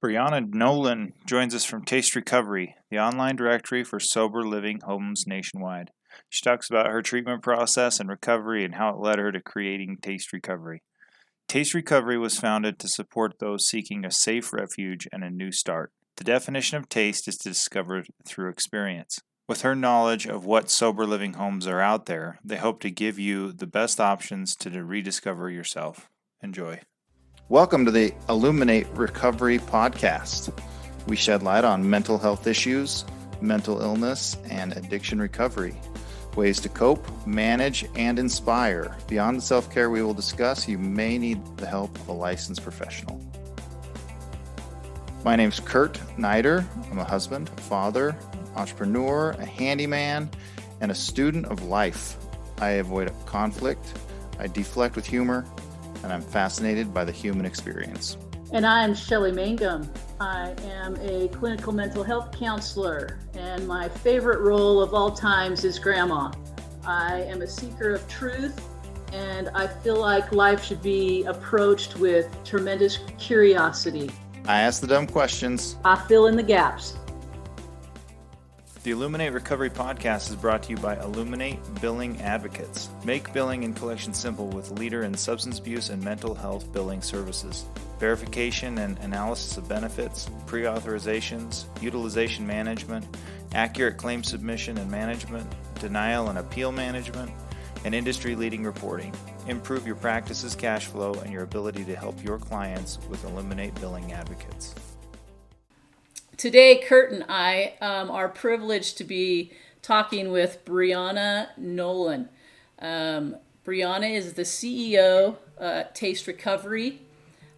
Brianna Nowlan joins us from Taste Recovery, the online directory for sober living homes nationwide. She talks about her treatment process and recovery and how it led her to creating Taste Recovery. Taste Recovery was founded to support those seeking a safe refuge and a new start. The definition of taste is discovered through experience. With her knowledge of what sober living homes are out there, they hope to give you the best options to rediscover yourself. Enjoy. Welcome to the Illuminate Recovery podcast. We shed light on mental health issues, mental illness, and addiction recovery, ways to cope, manage, and inspire. Beyond the self-care we will discuss, you may need the help of a licensed professional. My name's Kurt Nider. I'm a husband, father, entrepreneur, a handyman, and a student of life. I avoid conflict, I deflect with humor, and I'm fascinated by the human experience. And I'm Shelley Mangum. I am a clinical mental health counselor, and my favorite role of all times is grandma. I am a seeker of truth, and I feel like life should be approached with tremendous curiosity. I ask the dumb questions. I fill in the gaps. The Illuminate Recovery podcast is brought to you by Illuminate Billing Advocates. Make billing and collection simple with leader in substance abuse and mental health billing services. Verification and analysis of benefits, pre-authorizations, utilization management, accurate claim submission and management, denial and appeal management, and industry-leading reporting. Improve your practice's cash flow and your ability to help your clients with Illuminate Billing Advocates. Today, Kurt and I are privileged to be talking with Brianna Nowlan. Brianna is the CEO at Taste Recovery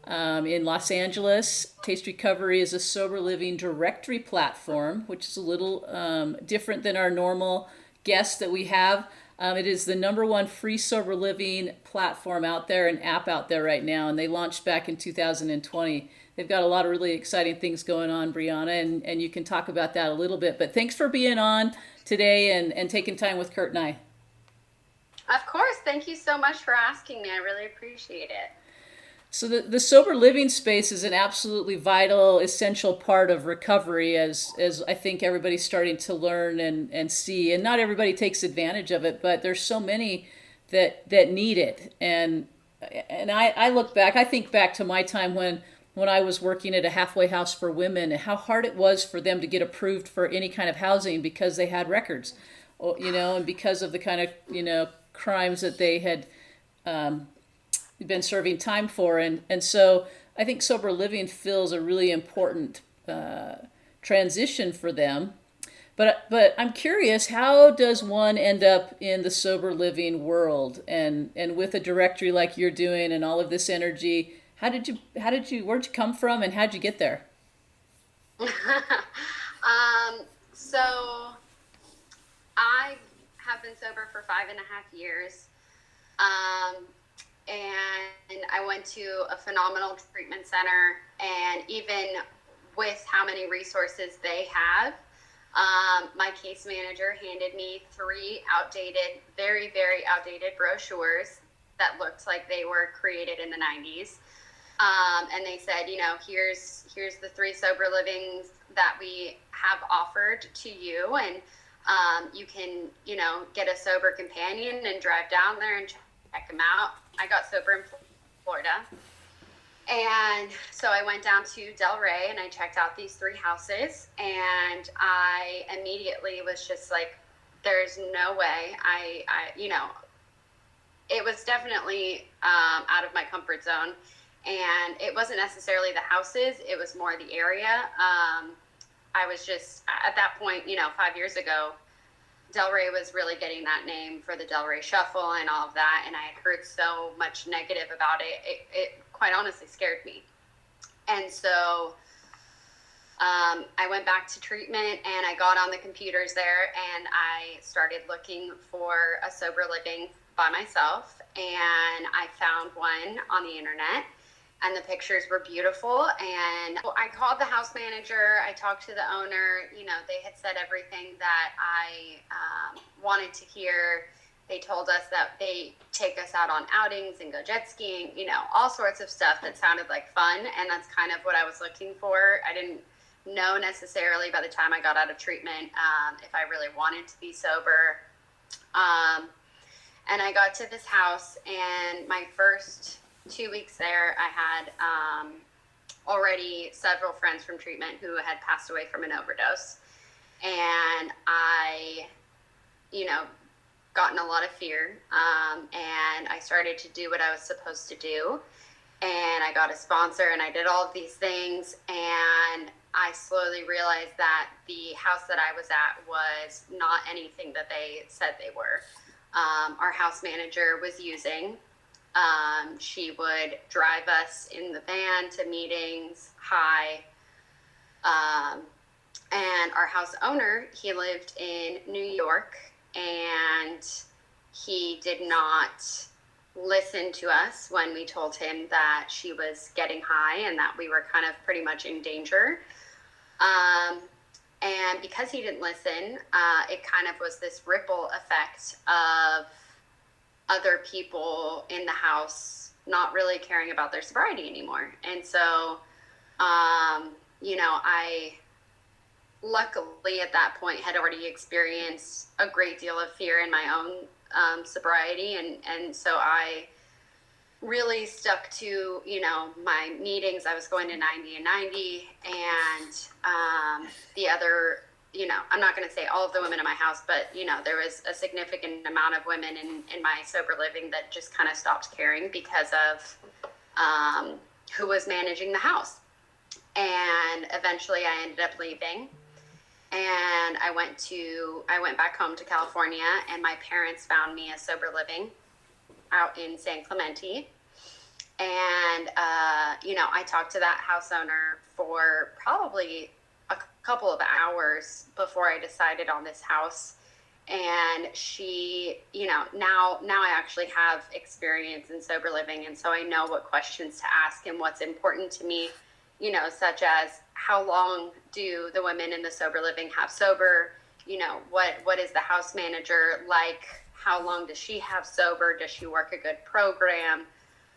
in Los Angeles. Taste Recovery is a sober living directory platform, which is a little different than our normal guests that we have. It is the number one free sober living platform out there, an app out there right now, and they launched back in 2020. They've got a lot of really exciting things going on, Brianna, and you can talk about that a little bit. But thanks for being on today and taking time with Kurt and I. Of course. Thank you so much for asking me. I really appreciate it. So the sober living space is an absolutely vital, essential part of recovery, as I think everybody's starting to learn and see. And not everybody takes advantage of it, but there's so many that need it. And I look back, I think back to my time when I was working at a halfway house for women, and how hard it was for them to get approved for any kind of housing because they had records, and because of the kind of, crimes that they had been serving time for. And so I think sober living fills a really important transition for them. But I'm curious, how does one end up in the sober living world and with a directory like you're doing and all of this energy? Where'd you come from and how'd you get there? So I have been sober for 5.5 years. And I went to a phenomenal treatment center, and even with how many resources they have, my case manager handed me 3 very, very outdated brochures that looked like they were created in the 90s. And they said, here's the 3 sober livings that we have offered to you. And you can, get a sober companion and drive down there and check them out. I got sober in Florida. And so I went down to Delray and I checked out these 3 houses. And I immediately was just like, there's no way. It was definitely out of my comfort zone. And it wasn't necessarily the houses, it was more the area. I was just, at that point, 5 years ago, Delray was really getting that name for the Delray Shuffle and all of that. And I had heard so much negative about it. It quite honestly scared me. And so I went back to treatment and I got on the computers there and I started looking for a sober living by myself. And I found one on the internet. And the pictures were beautiful. And I called the house manager. I talked to the owner. They had said everything that I wanted to hear. They told us that they take us out on outings and go jet skiing, all sorts of stuff that sounded like fun. And that's kind of what I was looking for. I didn't know necessarily by the time I got out of treatment if I really wanted to be sober. And I got to this house, and my first 2 weeks there, I had already several friends from treatment who had passed away from an overdose. And I, got in a lot of fear. And I started to do what I was supposed to do. And I got a sponsor, and I did all of these things. And I slowly realized that the house that I was at was not anything that they said they were. Our house manager was using. She would drive us in the van to meetings, and our house owner, he lived in New York, and he did not listen to us when we told him that she was getting high and that we were kind of pretty much in danger. And because he didn't listen, it kind of was this ripple effect of other people in the house not really caring about their sobriety anymore. And so, I luckily at that point had already experienced a great deal of fear in my own sobriety. And so I really stuck to, my meetings. I was going to 90 and 90, and the other, I'm not going to say all of the women in my house, but, there was a significant amount of women in my sober living that just kind of stopped caring because of who was managing the house. And eventually I ended up leaving, and I went back home to California, and my parents found me a sober living out in San Clemente. And, I talked to that house owner for probably a couple of hours before I decided on this house. And she, now I actually have experience in sober living. And so I know what questions to ask and what's important to me, such as how long do the women in the sober living have sober? What is the house manager like? How long does she have sober? Does she work a good program?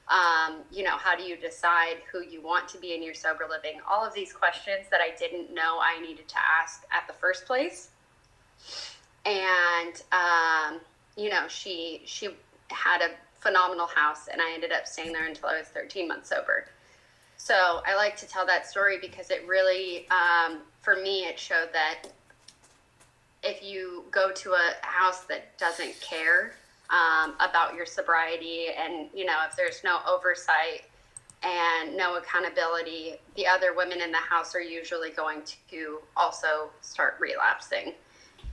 How do you decide who you want to be in your sober living? All of these questions that I didn't know I needed to ask at the first place. And, she had a phenomenal house, and I ended up staying there until I was 13 months sober. So I like to tell that story because it really, for me, it showed that if you go to a house that doesn't care about your sobriety, and if there's no oversight and no accountability, the other women in the house are usually going to also start relapsing.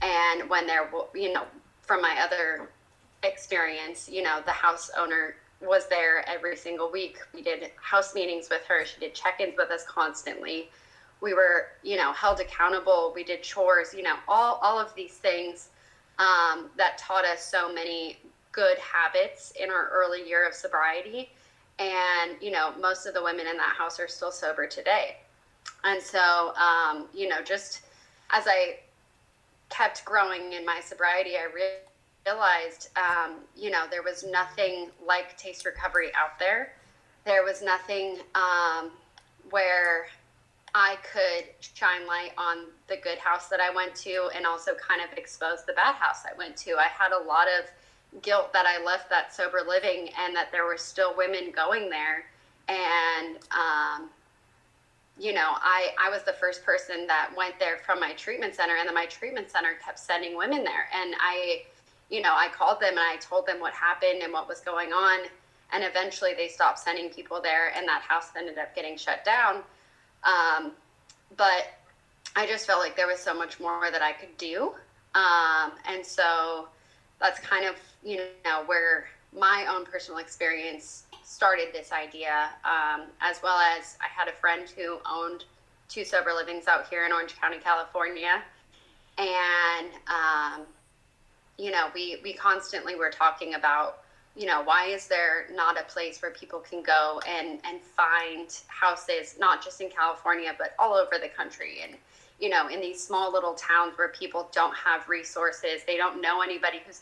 And when they're, from my other experience, the house owner was there every single week. We did house meetings with her. She did check-ins with us constantly. We were, held accountable. We did chores, all of these things that taught us so many good habits in our early year of sobriety. And, most of the women in that house are still sober today. And so, just as I kept growing in my sobriety, I realized, there was nothing like Taste Recovery out there. There was nothing where I could shine light on the good house that I went to and also kind of expose the bad house I went to. I had a lot of guilt that I left that sober living and that there were still women going there. And, I was the first person that went there from my treatment center, and then my treatment center kept sending women there. And I called them and I told them what happened and what was going on. And eventually they stopped sending people there, and that house ended up getting shut down. But I just felt like there was so much more that I could do. And so that's kind of, where my own personal experience started this idea, as well as I had a friend who owned 2 sober livings out here in Orange County, California. And, we constantly were talking about why is there not a place where people can go and find houses, not just in California, but all over the country? And, in these small little towns where people don't have resources, they don't know anybody who's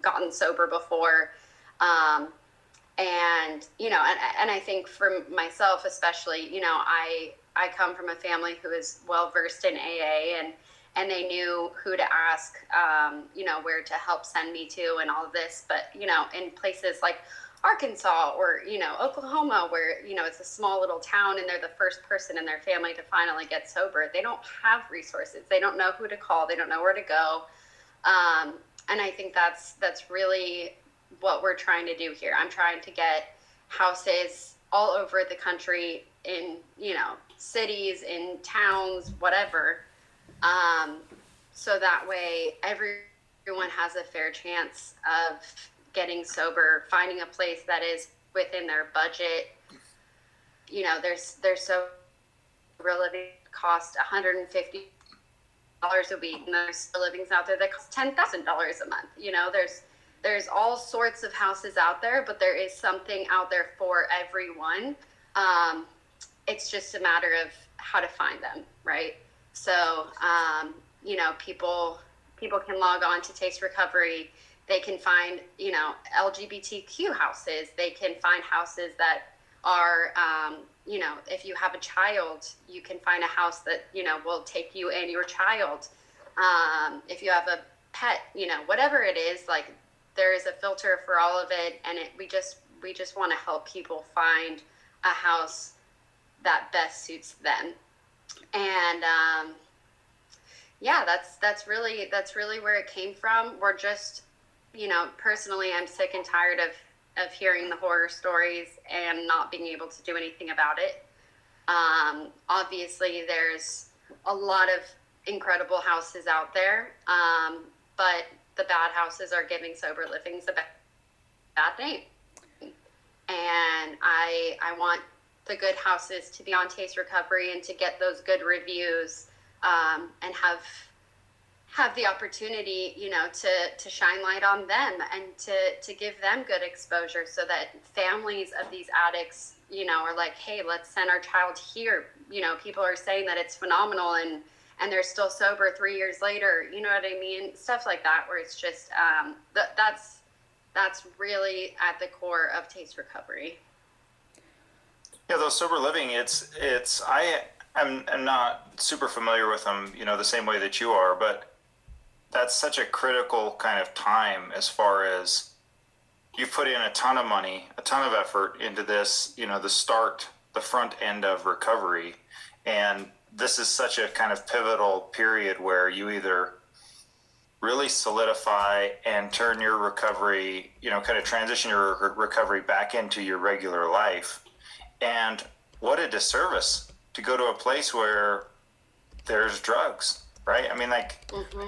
gotten sober before. And I think for myself, especially, I come from a family who is well versed in AA, and they knew who to ask, where to help send me to and all of this. But, in places like Arkansas or, Oklahoma, where, it's a small little town and they're the first person in their family to finally get sober, they don't have resources. They don't know who to call. They don't know where to go. And I think that's really what we're trying to do here. I'm trying to get houses all over the country in, cities, in towns, whatever. So that way everyone has a fair chance of getting sober, finding a place that is within their budget. There's sober living cost $150 a week, and there's livings out there that cost $10,000 a month. There's all sorts of houses out there, but there is something out there for everyone. It's just a matter of how to find them, right? So, people can log on to Taste Recovery. They can find, LGBTQ houses. They can find houses that are, if you have a child, you can find a house that, will take you and your child. If you have a pet, whatever it is, like, there is a filter for all of it. And we just want to help people find a house that best suits them. And, that's really where it came from. We're just, personally, I'm sick and tired of hearing the horror stories and not being able to do anything about it. Obviously there's a lot of incredible houses out there. But the bad houses are giving sober livings a bad name. And I want the good houses to be on Taste Recovery and to get those good reviews, and have the opportunity, to shine light on them and to give them good exposure, so that families of these addicts, are like, hey, let's send our child here. People are saying that it's phenomenal and they're still sober 3 years later. You know what I mean? Stuff like that, where it's just, that's really at the core of Taste Recovery. Yeah, those sober living, I'm not super familiar with them, the same way that you are, but that's such a critical kind of time, as far as you've put in a ton of money, a ton of effort into this, the front end of recovery. And this is such a kind of pivotal period where you either really solidify and turn your recovery, kind of transition your recovery back into your regular life. And what a disservice to go to a place where there's drugs, right? I mean,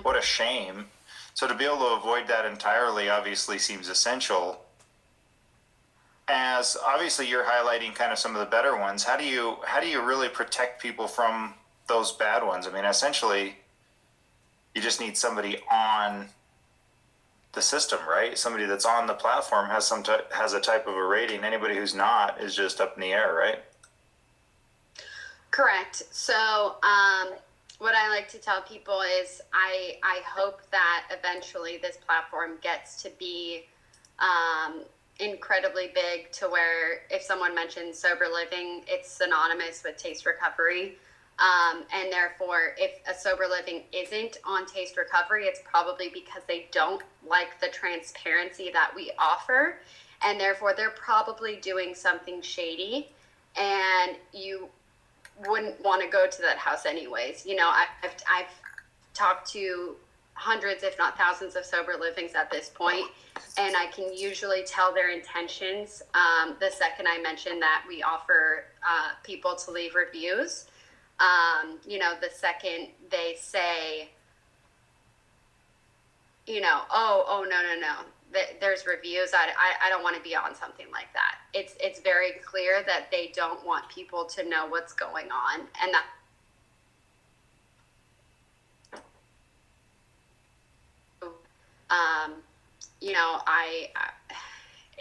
What a shame. So to be able to avoid that entirely obviously seems essential. As obviously you're highlighting kind of some of the better ones, how do you really protect people from those bad ones? I mean, essentially, you just need somebody on the system, right? Somebody that's on the platform has a type of a rating. Anybody who's not is just up in the air, right? Correct. So, what I like to tell people is I hope that eventually this platform gets to be incredibly big, to where if someone mentions sober living, it's synonymous with Taste Recovery. And therefore, if a sober living isn't on Taste Recovery, it's probably because they don't like the transparency that we offer. And therefore, they're probably doing something shady, and you wouldn't want to go to that house anyways. I've talked to hundreds, if not thousands, of sober livings at this point, and I can usually tell their intentions the second I mention that we offer people to leave reviews. The second they say, oh, no, there's reviews, I don't want to be on something like that. It's very clear that they don't want people to know what's going on, and that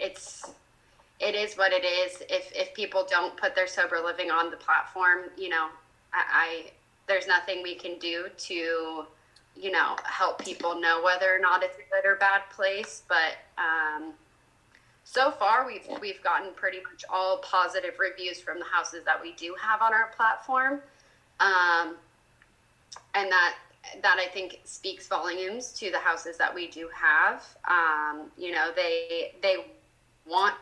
It's it is what it is. If people don't put their sober living on the platform, I there's nothing we can do to, help people know whether or not it's a good or bad place. But so far, we've gotten pretty much all positive reviews from the houses that we do have on our platform, and that I think speaks volumes to the houses that we do have. They want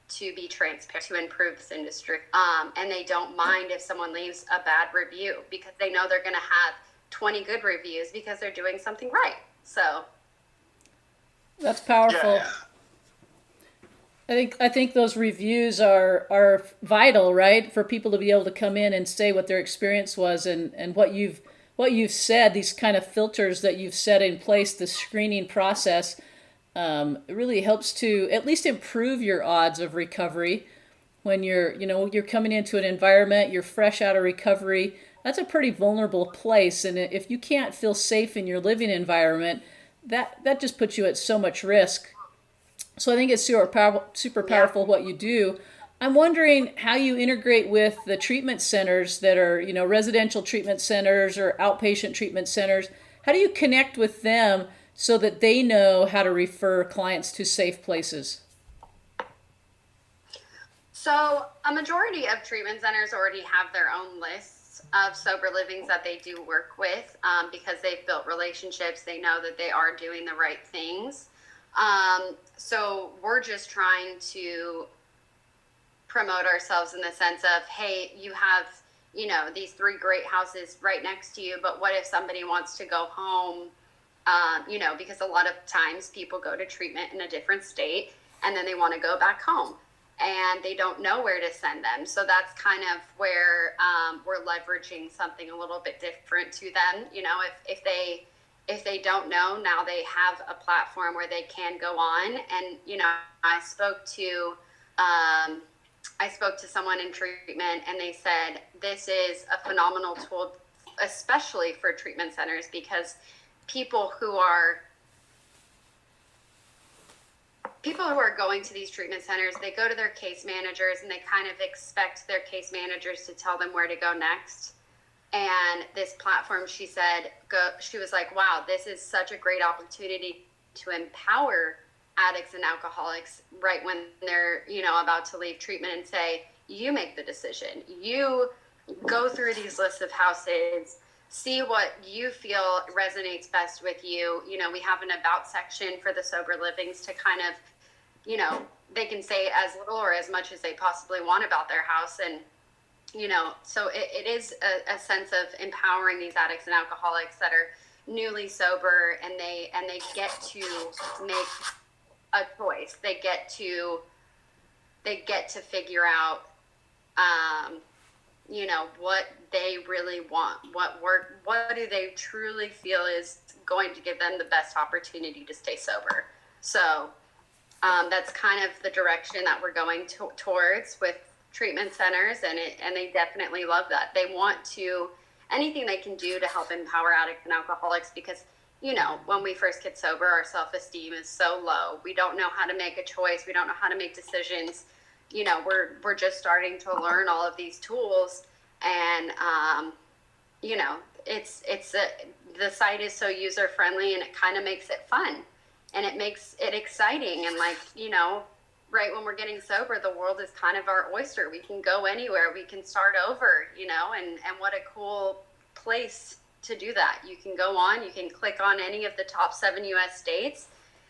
to be transparent to improve this industry, and they don't mind if someone leaves a bad review because they know they're going to have 20 good reviews because they're doing something right. So That's powerful. Yeah. I think those reviews are vital, right? For people to be able to come in and say what their experience was and what you've said, these kind of filters that you've set in place, the screening process, it really helps to at least improve your odds of recovery when you're coming into an environment, you're fresh out of recovery. That's a pretty vulnerable place, and if you can't feel safe in your living environment, that just puts you at so much risk. So I think it's super yeah. powerful what you do. I'm wondering how you integrate with the treatment centers that are, residential treatment centers or outpatient treatment centers. How do you connect with them so that they know how to refer clients to safe places? So a majority of treatment centers already have their own lists of sober livings that they do work with, because they've built relationships. They know that they are doing the right things. So we're just trying to promote ourselves in the sense of, hey, you have, these three great houses right next to you, but what if somebody wants to go home? Because a lot of times people go to treatment in a different state and then they want to go back home and they don't know where to send them. So that's kind of where we're leveraging something a little bit different to them. If they don't know, now they have a platform where they can go on. And I spoke to someone in treatment, and they said this is a phenomenal tool, especially for treatment centers, because people who are going to these treatment centers, they go to their case managers and they kind of expect their case managers to tell them where to go next. And this platform, she was like, wow, this is such a great opportunity to empower addicts and alcoholics right when they're, about to leave treatment, and say, you make the decision. You go through these lists of houses, see what you feel resonates best with you. We have an about section for the sober livings to kind of, they can say as little or as much as they possibly want about their house. And, so it is a sense of empowering these addicts and alcoholics that are newly sober, and they get to make a choice. They get to figure out, what they really want, what do they truly feel is going to give them the best opportunity to stay sober. So that's kind of the direction that we're going towards with treatment centers, and they definitely love that. They want to, anything they can do to help empower addicts and alcoholics, because when we first get sober, our self-esteem is so low. We don't know how to make a choice. We don't know how to make decisions. We're just starting to learn all of these tools, and the site is so user friendly, and it kind of makes it fun, and it makes it exciting. And right when we're getting sober, the world is kind of our oyster. We can go anywhere. We can start over. And what a cool place to do that. You can go on, you can click on any of the top 7 US states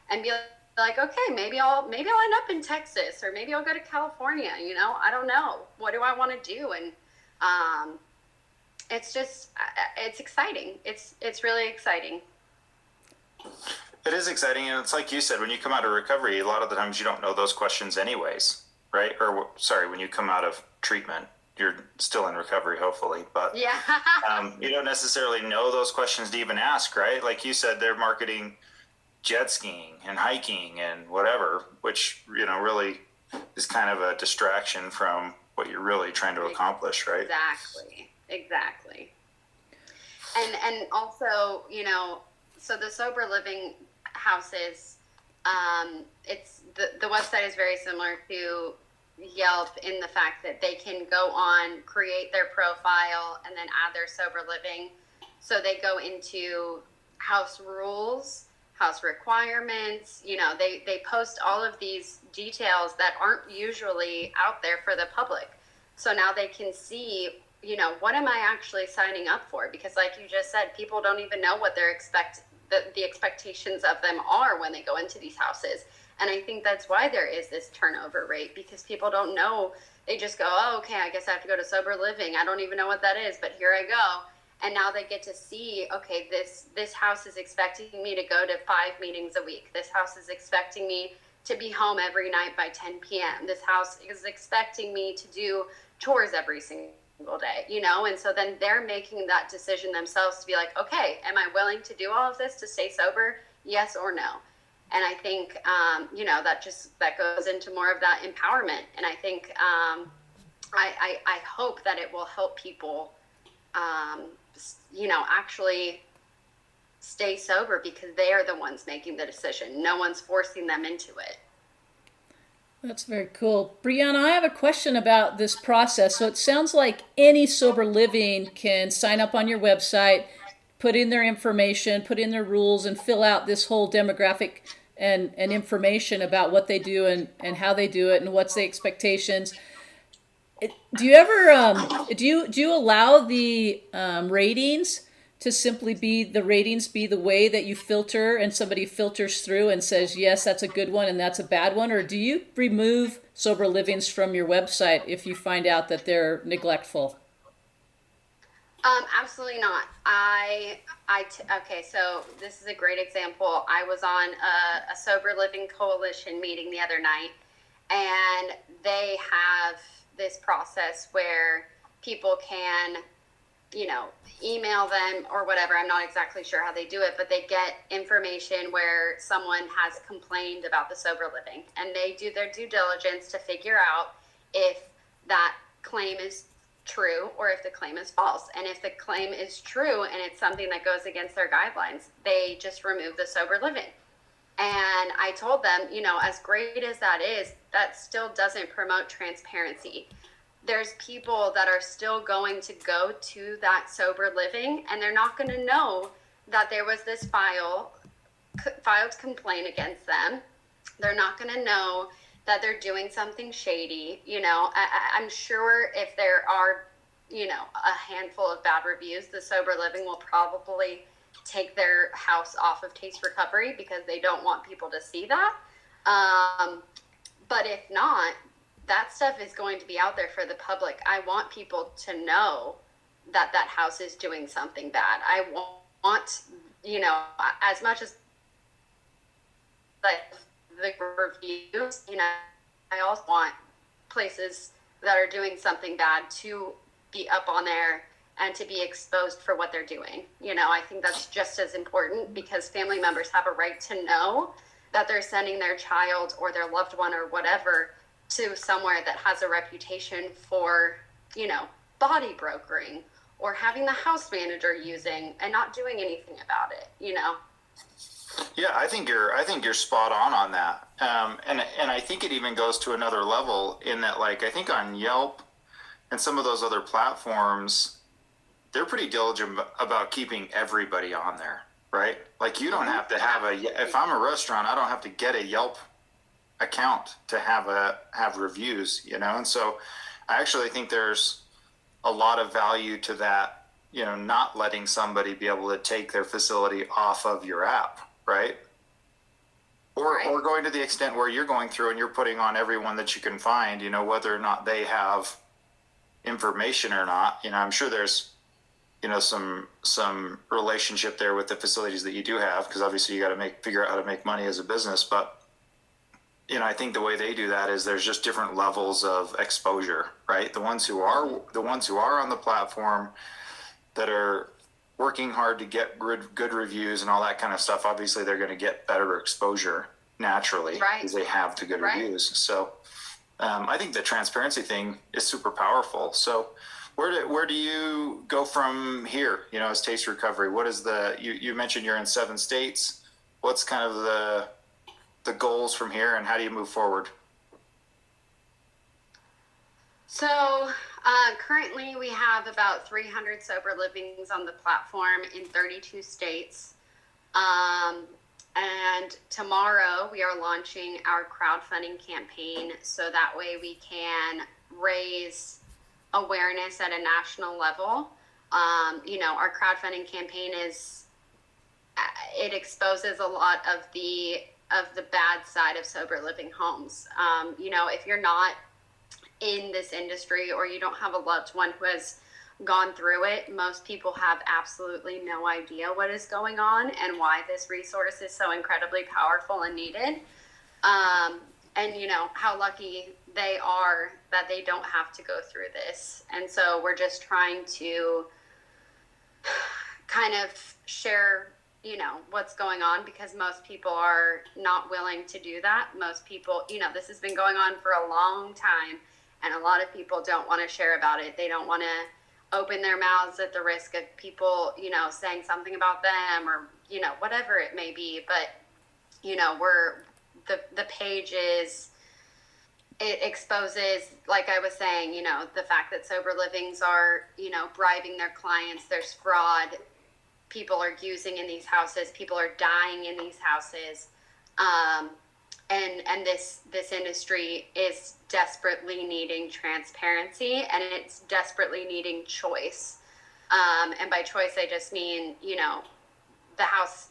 and be like, okay, maybe I'll end up in Texas, or maybe I'll go to California. I don't know. What do I want to do? And it's just, it's exciting. It's really exciting. It is exciting, and it's like you said, when you come out of recovery, a lot of the times you don't know those questions anyways, right? Or sorry, when you come out of treatment, you're still in recovery, hopefully, but Yeah. you don't necessarily know those questions to even ask, right? Like you said, they're marketing jet skiing and hiking and whatever, which really is kind of a distraction from what you're really trying to accomplish, right? Exactly. And also, So the sober living houses, it's the website is very similar to Yelp in the fact that they can go on, create their profile, and then add their sober living. So they go into house rules, house requirements. They post all of these details that aren't usually out there for the public. So now they can see, what am I actually signing up for? Because like you just said, people don't even know what the expectations of them are when they go into these houses. And I think that's why there is this turnover rate, because people don't know. They just go, oh, okay, I guess I have to go to sober living. I don't even know what that is, but here I go. And now they get to see, okay, this house is expecting me to go to 5 meetings a week. This house is expecting me to be home every night by 10 p.m. This house is expecting me to do chores every single day, and so then they're making that decision themselves to be like, okay, am I willing to do all of this to stay sober? Yes or no? And I think, that goes into more of that empowerment. And I think, I hope that it will help people, actually stay sober, because they are the ones making the decision. No one's forcing them into it. That's very cool. Brianna, I have a question about this process. So it sounds like any sober living can sign up on your website, put in their information, put in their rules, and fill out this whole demographic and information about what they do and how they do it and what's the expectations. Do you ever do you allow the ratings to simply be the way that you filter, and somebody filters through and says, yes, that's a good one and that's a bad one? Or do you remove sober livings from your website if you find out that they're neglectful? Absolutely not. Okay, so this is a great example. I was on a sober living coalition meeting the other night, and they have this process where people can, email them or whatever. I'm not exactly sure how they do it, but they get information where someone has complained about the sober living, and they do their due diligence to figure out if that claim is true or if the claim is false. And if the claim is true and it's something that goes against their guidelines, they just remove the sober living. And I told them, as great as that is, that still doesn't promote transparency. There's people that are still going to go to that sober living, and they're not going to know that there was this filed complaint against them. They're not going to know that they're doing something shady. I'm sure if there are, a handful of bad reviews, the sober living will probably take their house off of Taste Recovery because they don't want people to see that. But if not, that stuff is going to be out there for the public. I want people to know that that house is doing something bad. I want, as much as like the reviews, I also want places that are doing something bad to be up on there and to be exposed for what they're doing. I think that's just as important, because family members have a right to know that they're sending their child or their loved one or whatever to somewhere that has a reputation for, body brokering or having the house manager using and not doing anything about it. Yeah, I think you're spot on that, and I think it even goes to another level in that, like, I think on Yelp and some of those other platforms, they're pretty diligent about keeping everybody on there, right? Like, you don't have to have if I'm a restaurant, I don't have to get a Yelp account to have reviews, and so I actually think there's a lot of value to that, not letting somebody be able to take their facility off of your app, right? Or going to the extent where you're going through and you're putting on everyone that you can find, whether or not they have information or not. I'm sure there's, some relationship there with the facilities that you do have, because obviously you got to figure out how to make money as a business. But I think the way they do that is there's just different levels of exposure, right? The ones who are on the platform that are working hard to get good reviews and all that kind of stuff, obviously they're going to get better exposure naturally, right, because they have the good right. reviews. So I think the transparency thing is super powerful. So Where do you go from here? As Taste Recovery, what is you mentioned you're in 7 states. What's kind of the goals from here, and how do you move forward? So currently we have about 300 sober livings on the platform in 32 states. And tomorrow we are launching our crowdfunding campaign, so that way we can raise awareness at a national level. Our crowdfunding campaign it exposes a lot of the bad side of sober living homes. If you're not in this industry or you don't have a loved one who has gone through it, most people have absolutely no idea what is going on and why this resource is so incredibly powerful and needed. And how lucky they are that they don't have to go through this. And so we're just trying to kind of share what's going on, because most people are not willing to do that. Most people, this has been going on for a long time, and a lot of people don't want to share about it. They don't want to open their mouths at the risk of people, saying something about them, or, whatever it may be. But, the page it exposes, like I was saying, the fact that sober livings are, bribing their clients. There's fraud. People are using in these houses. People are dying in these houses. And this industry is desperately needing transparency, and it's desperately needing choice. And by choice, I just mean, the house,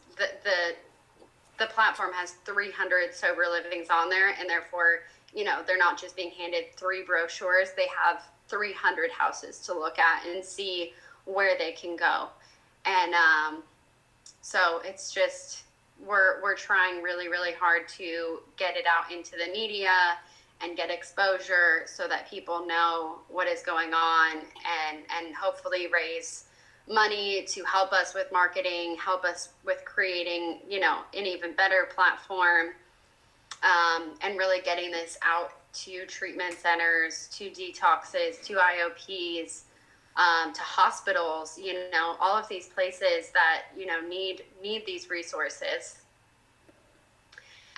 the platform has 300 sober livings on there, and therefore, they're not just being handed 3 brochures. They have 300 houses to look at and see where they can go. And so it's just, we're trying really, really hard to get it out into the media and get exposure so that people know what is going on, and hopefully raise money to help us with marketing, help us with creating, an even better platform, and really getting this out to treatment centers, to detoxes, to IOPs, to hospitals, all of these places that, need these resources.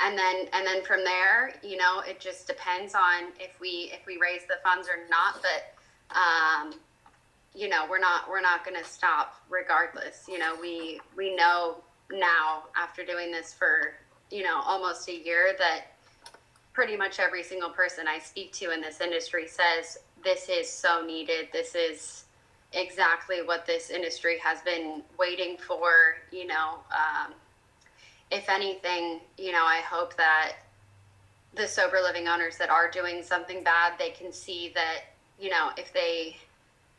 And then from there, it just depends on if we raise the funds or not. But, we're not going to stop regardless. We know now, after doing this for, almost a year, that pretty much every single person I speak to in this industry says this is so needed. This is exactly what this industry has been waiting for. If anything, I hope that the sober living owners that are doing something bad, they can see that,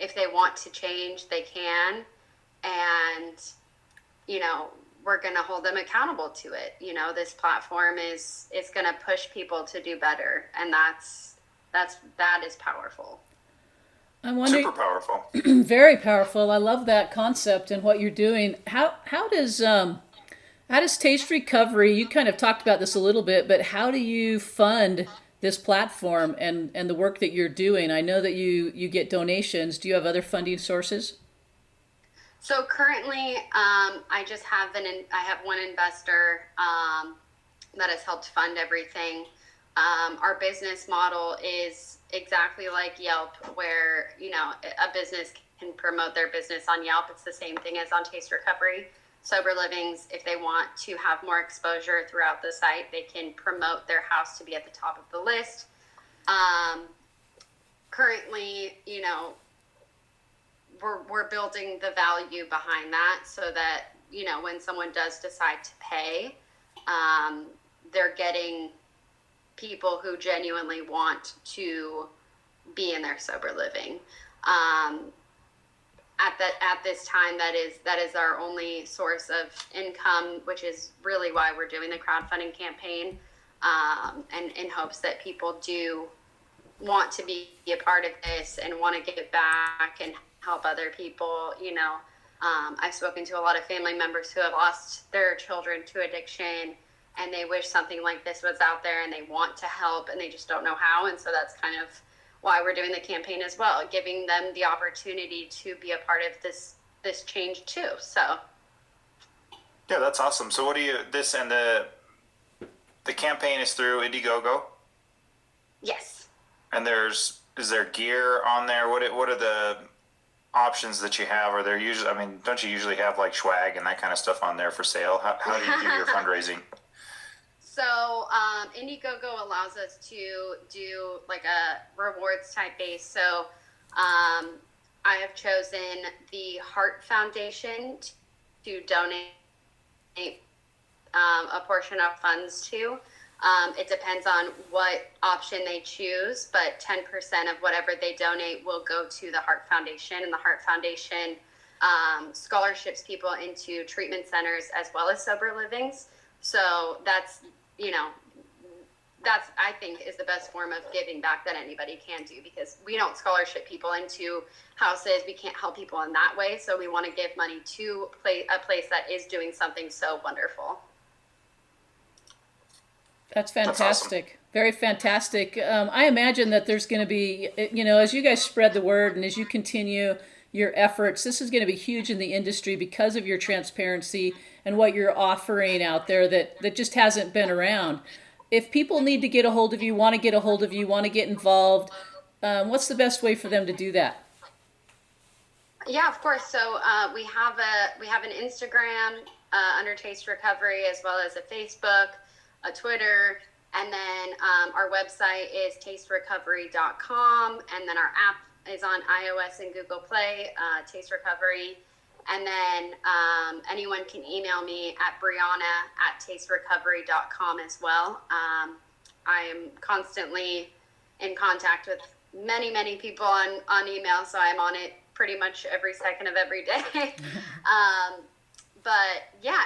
if they want to change, they can. And, we're going to hold them accountable to it. This platform is going to push people to do better. And that is powerful. I'm wondering, Super powerful. very powerful. I love that concept and what you're doing. How does Taste Recovery, you kind of talked about this a little bit, but how do you fund this platform and the work that you're doing? I know that you get donations. Do you have other funding sources? So currently, I have one investor that has helped fund everything. Our business model is exactly like Yelp, where a business can promote their business on Yelp. It's the same thing as on Taste Recovery. Sober livings, if they want to have more exposure throughout the site, they can promote their house to be at the top of the list. Currently, we're building the value behind that, so that when someone does decide to pay, they're getting people who genuinely want to be in their sober living. At this time, that is our only source of income, which is really why we're doing the crowdfunding campaign, and in hopes that people do want to be a part of this and want to give back and help other people. I've spoken to a lot of family members who have lost their children to addiction, and they wish something like this was out there, and they want to help, and they just don't know how. And so that's kind of why we're doing the campaign as well, giving them the opportunity to be a part of this change too. So Yeah, that's awesome. So what do you this and the campaign is through Indiegogo, yes. and is there gear on there? What are the options that you have? Are there usually, I mean, don't you usually have like swag and that kind of stuff on there for sale? How do you do your fundraising? So Indiegogo allows us to do like a rewards type base. So I have chosen the Heart Foundation to donate a portion of funds to. It depends on what option they choose, but 10% of whatever they donate will go to the Heart Foundation, and the Heart Foundation scholarships people into treatment centers as well as sober livings. So that's, I think is the best form of giving back that anybody can do, because we don't scholarship people into houses. We can't help people in that way. So we want to give money to a place that is doing something so wonderful. That's fantastic. That's awesome. Very fantastic. I imagine that there's going to be, as you guys spread the word and as you continue your efforts, this is going to be huge in the industry because of your transparency and what you're offering out there that just hasn't been around. If people need to get a hold of you, want to get a hold of you, want to get involved, what's the best way for them to do that? Yeah, of course. So we have an Instagram under Taste Recovery, as well as a Facebook, a Twitter, and then our website is tasterecovery.com, and then our app is on iOS and Google Play, Taste Recovery. And then anyone can email me at Brianna@tasterecovery.com as well. I am constantly in contact with many people on email, so I'm on it pretty much every second of every day. But yeah,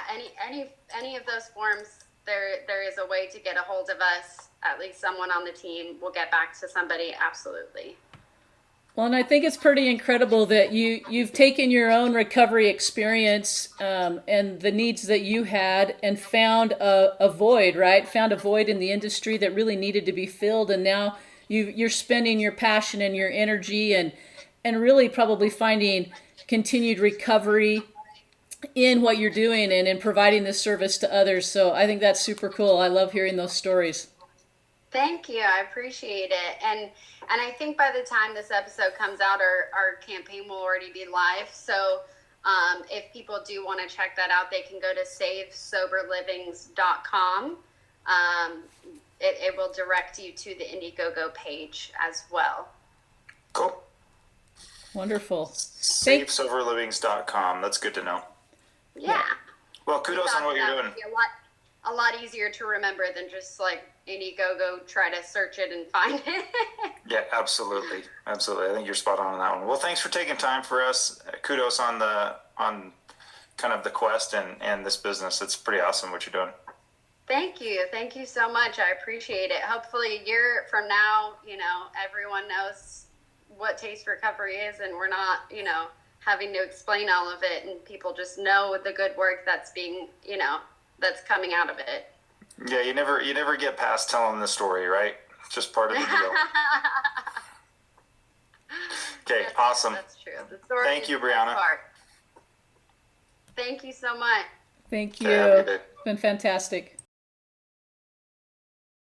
any of those forms, there is a way to get a hold of us. At least someone on the team will get back to somebody. Absolutely. Well, and I think it's pretty incredible that you've taken your own recovery experience and the needs that you had and found a void, right? Found a void in the industry that really needed to be filled, and now you're spending your passion and your energy and really probably finding continued recovery in what you're doing and in providing this service to others. So I think that's super cool. I love hearing those stories. Thank you. I appreciate it. And I think by the time this episode comes out, our campaign will already be live. So if people do want to check that out, they can go to savesoberlivings.com. It will direct you to the Indiegogo page as well. Cool. Wonderful. Savesoberlivings.com. That's good to know. Yeah. Well, kudos on what you're doing. A lot easier to remember than just like Indiegogo, try to search it and find it. Yeah, absolutely. Absolutely. I think you're spot on that one. Well, thanks for taking time for us. Kudos on kind of the quest and this business. It's pretty awesome what you're doing. Thank you. Thank you so much. I appreciate it. Hopefully a year from now, everyone knows what Taste Recovery is, and we're not, having to explain all of it, and people just know the good work that's being, that's coming out of it. Yeah, you never get past telling the story, right? It's just part of the deal. Okay, awesome. That's true. The story. Thank you, Brianna. Thank you so much. Thank you. Okay, it's been fantastic.